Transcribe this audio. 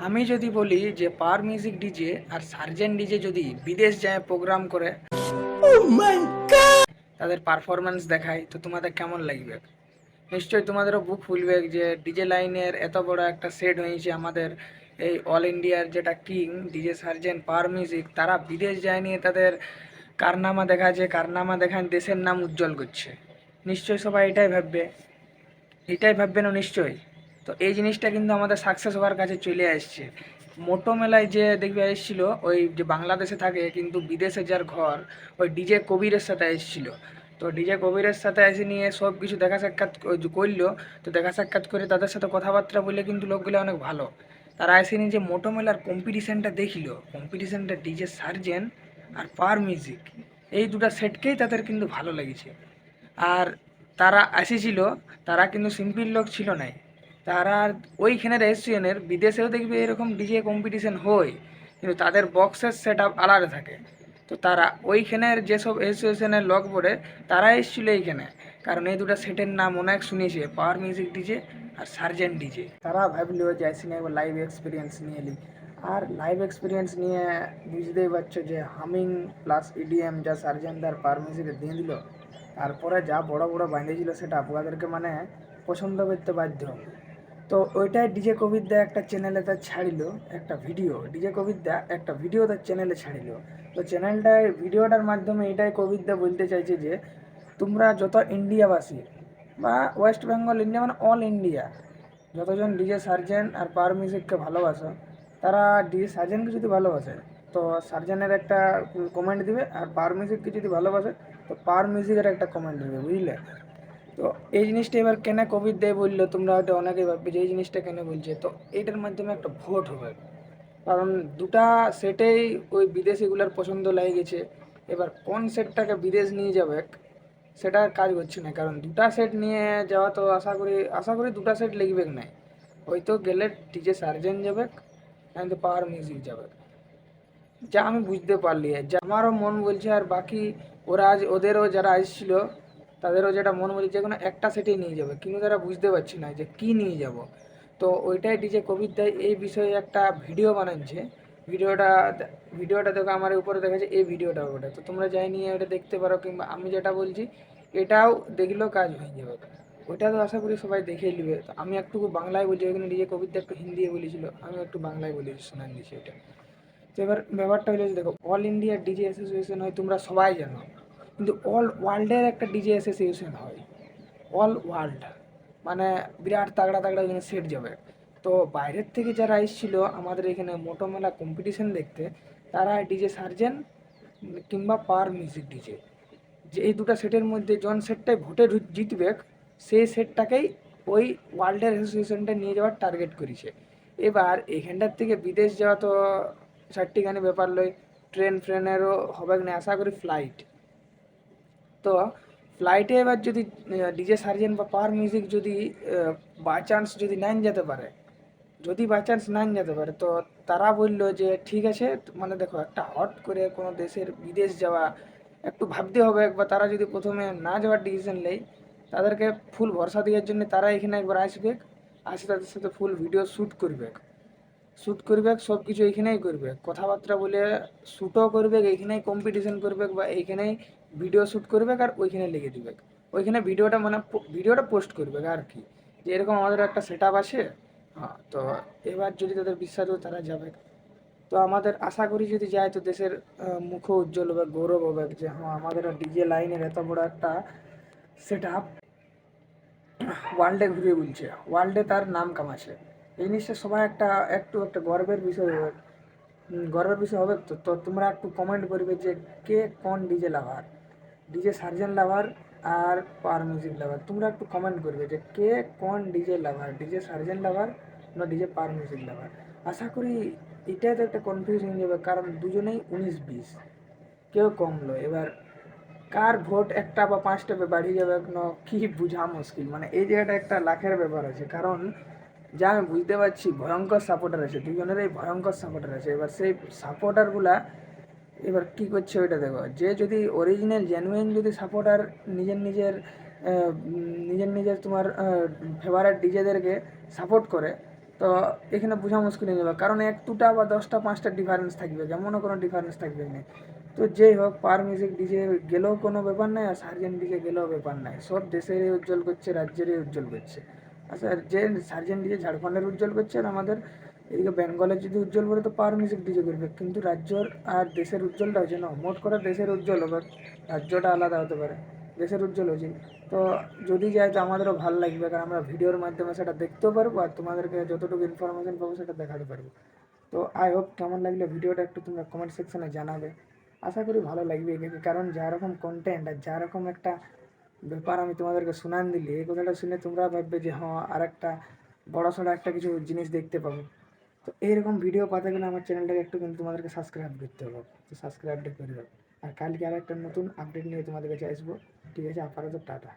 আমি যদি বলি যে পাওয়ার মিউজিক ডিজে আর সার্জেন্ট ডিজে যদি বিদেশ যায় প্রোগ্রাম করে তাদের পারফরমেন্স দেখায় তো তোমাদের কেমন লাগবে? নিশ্চয়ই তোমাদেরও বুক ফুলবে যে ডিজে লাইনের এত বড় একটা সেট হয়েছে আমাদের এই অল ইন্ডিয়ার যেটা king DJ sergeant power music, তারা বিদেশ যায় নিয়ে তাদের কারনামা দেখাচ্ছে, কারনামা দেখান দেশের নাম উজ্জ্বল করছে। নিশ্চয়ই সবাই এটাই ভাববে না নিশ্চয়ই। তো এই জিনিসটা কিন্তু আমাদের সাকসেস হওয়ার কাছে চলে আসছে। মোটো মেলায় যে দেখবে এসেছিল ওই যে বাংলাদেশে থাকে কিন্তু বিদেশে যার ঘর, ওই ডিজে কবিরের সাথে এসেছিল। তো ডিজে কবিরের সাথে এসে নিয়ে সব কিছু দেখা সাক্ষাৎ করলো। তো দেখা সাক্ষাৎ করে তাদের সাথে কথাবার্তা বলে কিন্তু লোকগুলো অনেক ভালো। তারা এসে নিয়ে যে মোটো মেলার কম্পিটিশানটা দেখিল, কম্পিটিশানটা ডিজে সার্জেন আর পাওয়ার মিউজিক এই দুটো সেটকেই তাদের কিন্তু ভালো লেগেছে। আর তারা এসেছিল, তারা কিন্তু সিম্পল লোক ছিল না। তারা ওইখানে রেজিস্ট্রেশনের বিদেশেও দেখবে এরকম ডিজে কম্পিটিশন হয়, কিন্তু তাদের বক্সের সেট আপ আলাদা থাকে। তো তারা ওইখানের যেসব অ্যাসোসিয়েশনের লোক পড়ে তারা এসেছিলো এইখানে, কারণ এই দুটো সেটের নাম অনেক শুনেছে, পাওয়ার মিউজিক ডিজে আর সার্জেন্ট ডিজে। তারা ভাবলো যে আসি না এবার লাইভ এক্সপিরিয়েন্স নিয়ে নিই। আর লাইভ এক্সপিরিয়েন্স নিয়ে বুঝতেই পারছো যে হামিং প্লাস ইডিএম যা সার্জেন্ট আর পাওয়ার মিউজিকে দিয়ে দিল, তারপরে যা বড় বড় বাঁধেছিল সেটা আপনাদেরকে মানে পছন্দ করতে বাধ্য। তো ওইটাই ডিজে কবিরদা একটা চ্যানেলে তার ছাড়িল একটা ভিডিও, ডিজে কবিরদা একটা ভিডিও তার চ্যানেলে ছাড়িল। তো চ্যানেলটায় ভিডিওটার মাধ্যমে এটাই কবিরদা বলতে চাইছে যে তোমরা যত ইন্ডিয়াবাসী বা ওয়েস্ট বেঙ্গল ইন্ডিয়া মানে অল ইন্ডিয়া যতজন ডিজে সার্জেন্ট আর পাওয়ার মিউজিককে ভালোবাসো, তারা ডিজে সার্জেন্টকে যদি ভালোবাসে তো সার্জেনের একটা কমেন্ট দিবে, আর পাওয়ার মিউজিককে যদি ভালোবাসে তো পাওয়ার মিউজিকের একটা কমেন্ট দিবে, বুঝলে? তো এই জিনিসটা এবার কেন কোভিড দেয় বললো, তোমরা হয়তো অনেকেই ভাববে যে এই জিনিসটা কেন বলছে। তো এইটার মাধ্যমে একটা ভোট হবে, কারণ দুটা সেটেই ওই বিদেশিগুলোর পছন্দ লেগে গেছে। এবার কোন সেটটাকে বিদেশ নিয়ে যাবে সেটা কাজ করছে না, কারণ দুটা সেট নিয়ে যাওয়া তো আশা করি দুটা সেট লিখবে না। হয়তো গেলে ডিজে সার্জেন্ট যাবে তো পাওয়ার মিউজিক যাবে, যা আমি বুঝতে পারলি, যে আমারও মন বলছে। আর বাকি ওরা আজ ওদেরও যারা আসছিল তাদেরও যেটা মন বলছে যে কোনো একটা সেটেই নিয়ে যাবে, কিন্তু তারা বুঝতে পারছি না যে কি নিয়ে যাব। তো ওইটাই ডিজে কবির দাই এই বিষয়ে একটা ভিডিও বানাচ্ছে। ভিডিওটা ভিডিওটা দেখো আমার উপরে দেখাচ্ছে, এই ভিডিওটা ওটা, তো তোমরা যাই নিয়ে ওটা দেখতে পারো, কিংবা আমি যেটা বলছি এটাও দেখলেও কাজ হয়ে যাবে। ওইটা তো আশা করি সবাই দেখেই নেবে। তো আমি একটু বাংলায় বলছি, ওইখানে ডিজে কবিরদা একটু হিন্দি বলেছিল, আমি একটু বাংলায় বলে শোনান দিচ্ছি ওইটা। তো এবার ব্যাপারটা হলো যে দেখো, অল ইন্ডিয়া ডিজে অ্যাসোসিয়েশন হয় তোমরা সবাই জানো, কিন্তু অল ওয়ার্ল্ডের একটা ডিজে অ্যাসোসিয়েশন হয়, অল ওয়ার্ল্ড মানে বিরাট তাগড়া তাগড়া ওখানে সেট যাবে। তো বাইরের থেকে যারা এসেছিলো আমাদের এখানে মোটো মেলা কম্পিটিশন দেখতে, তারা ডিজে সার্জেন কিংবা পাওয়ার মিউজিক ডিজে, যে এই দুটো সেটের মধ্যে জন সেটটাই ভোটে জিতবে সেই সেটটাকেই ওই ওয়ার্ল্ডের অ্যাসোসিয়েশনটা নিয়ে যাওয়ার টার্গেট করেছে। এবার এখানটার থেকে বিদেশ যাওয়া তো চারটিখানি ব্যাপার লয়, ট্রেন ফ্রেনেরও হবে না, আশা করি ফ্লাইট। তো ফ্লাইটে এবার যদি ডিজে সার্জেন্ট বা পাওয়ার মিউজিক যদি বাই চান্স যদি নাইন যেতে পারে, যদি বাই চান্স নাইন যেতে পারে, তো তারা বললো যে ঠিক আছে, মানে দেখো একটা হট করে কোনো দেশের বিদেশ যাওয়া একটু ভাবতে হবে একবার। তারা যদি প্রথমে না যাওয়ার ডিসিশন নেয়, তাদেরকে ফুল ভরসা দেওয়ার জন্য তারা এখানে একবার আসবে, আসে তাদের সাথে ফুল ভিডিও শ্যুট করবে সব কিছু এইখানেই করবে, কথাবার্তা বলে শ্যুটও করবে, এইখানেই কম্পিটিশন করবে বা এইখানেই ভিডিও শ্যুট করবে আর ওইখানে লিখে দিবে, ওইখানে ভিডিওটা মানে ভিডিওটা পোস্ট করবে আর কি, যে এরকম আমাদের একটা সেট আপ আছে। হ্যাঁ, তো এবার যদি তাদের বিশ্বাস হয় তারা যাবে। তো আমাদের আশা করি যদি যায় তো দেশের মুখ উজ্জ্বল হবে, গৌরব হবে যে হ্যাঁ আমাদের ডিজে লাইনের এত বড় একটা সেট আপ ওয়ার্ল্ডে ঘুরিয়ে বলছে, ওয়ার্ল্ডে তার নাম কামাচ্ছে। এই জিনিসটা সবাই একটু গর্বের বিষয় হবে। গর্বের বিষয় হবে। তো তো তোমরা একটু কমেন্ট করবে যে কে কোন ডিজে লাভার, ডিজে সার্জেন্ট লাভার আর পাওয়ার মিউজিক লাভার। তোমরা একটু কমেন্ট করবে যে কে কোন ডিজে লাভার, ডিজে সার্জেন্ট লাভার না ডিজে পাওয়ার মিউজিক লাভার। আশা করি এটাই তো একটা কনফিউশন হয়ে যাবে, কারণ দুজনেই 19-20, কেউ কম নয়। এবার কার ভোট একটা বা পাঁচটা বাড়িয়ে যাবে এখনো কি বোঝা মুশকিল, মানে এই জায়গাটা একটা লাখের ব্যাপার আছে। কারণ যা আমি বুঝতে পারছি ভয়ঙ্কর সাপোর্টার আছে, দুজনেরই ভয়ঙ্কর সাপোর্টার আছে। এবার সেই সাপোর্টারগুলা এবার কী করছে ওইটা দেখো, যে যদি অরিজিনাল জেনুইন যদি সাপোর্টার নিজের নিজের তোমার ফেভারিট ডিজেদেরকে সাপোর্ট করে, তো এখানে বোঝা মুশকিল হয়ে যাবে, কারণ 1 2টা বা 10টা 5টা ডিফারেন্স থাকবে, এমনও কোনো ডিফারেন্স থাকবে না। তো যেই হোক, পাওয়ার মিউজিক ডিজে গেলেও কোনো ব্যাপার নাই, আর সার্জেন্ট ডিজে গেলেও ব্যাপার নাই, সব দেশেরই উজ্জ্বল করছে, রাজ্যেরই উজ্জ্বল করছে। আচ্ছা, যে সার্জেন্ট ডিজে ঝাড়খণ্ডের উজ্জ্বল করছে, আর আমাদের এদিকে বেঙ্গলের যদি উজ্জ্বল করে তো পাওয়ার মিউজিক ডিজে করবে, কিন্তু রাজ্যর আর দেশের উজ্জ্বলটা হচ্ছে না, মোট করে দেশের উজ্জ্বল হবে, রাজ্যটা আলাদা হতে পারে, দেশের উজ্জ্বল হচ্ছে। তো যদি যায় তো আমাদেরও ভালো লাগবে, কারণ আমরা ভিডিওর মাধ্যমে সেটা দেখতেও পারবো, আর তোমাদেরকে যতটুকু ইনফরমেশন পাবো সেটা দেখাতে পারবো। তো আই হোপ কেমন লাগলো ভিডিওটা একটু তোমরা কমেন্ট সেকশনে জানাবে। আশা করি ভালো লাগবে, কারণ যা রকম কন্টেন্ট আর যা রকম একটা ব্যাপার আমি তোমাদেরকে শুনান দিলি, এই কথাটা শুনে তোমরা ভাববে যে হ্যাঁ, আর একটা বড় সড়ো একটা কিছু জিনিস দেখতে পাবো। তো এইরকম ভিডিও পাতে গেলে আমার চ্যানেলটাকে একটু কিন্তু তোমাদেরকে সাবস্ক্রাইব করতে হবে, তো সাবস্ক্রাইবটা করে দাও। আর কালকে আর একটা নতুন আপডেট নিয়ে তোমাদের কাছে আসবো। ঠিক আছে, আপাতত টাটা।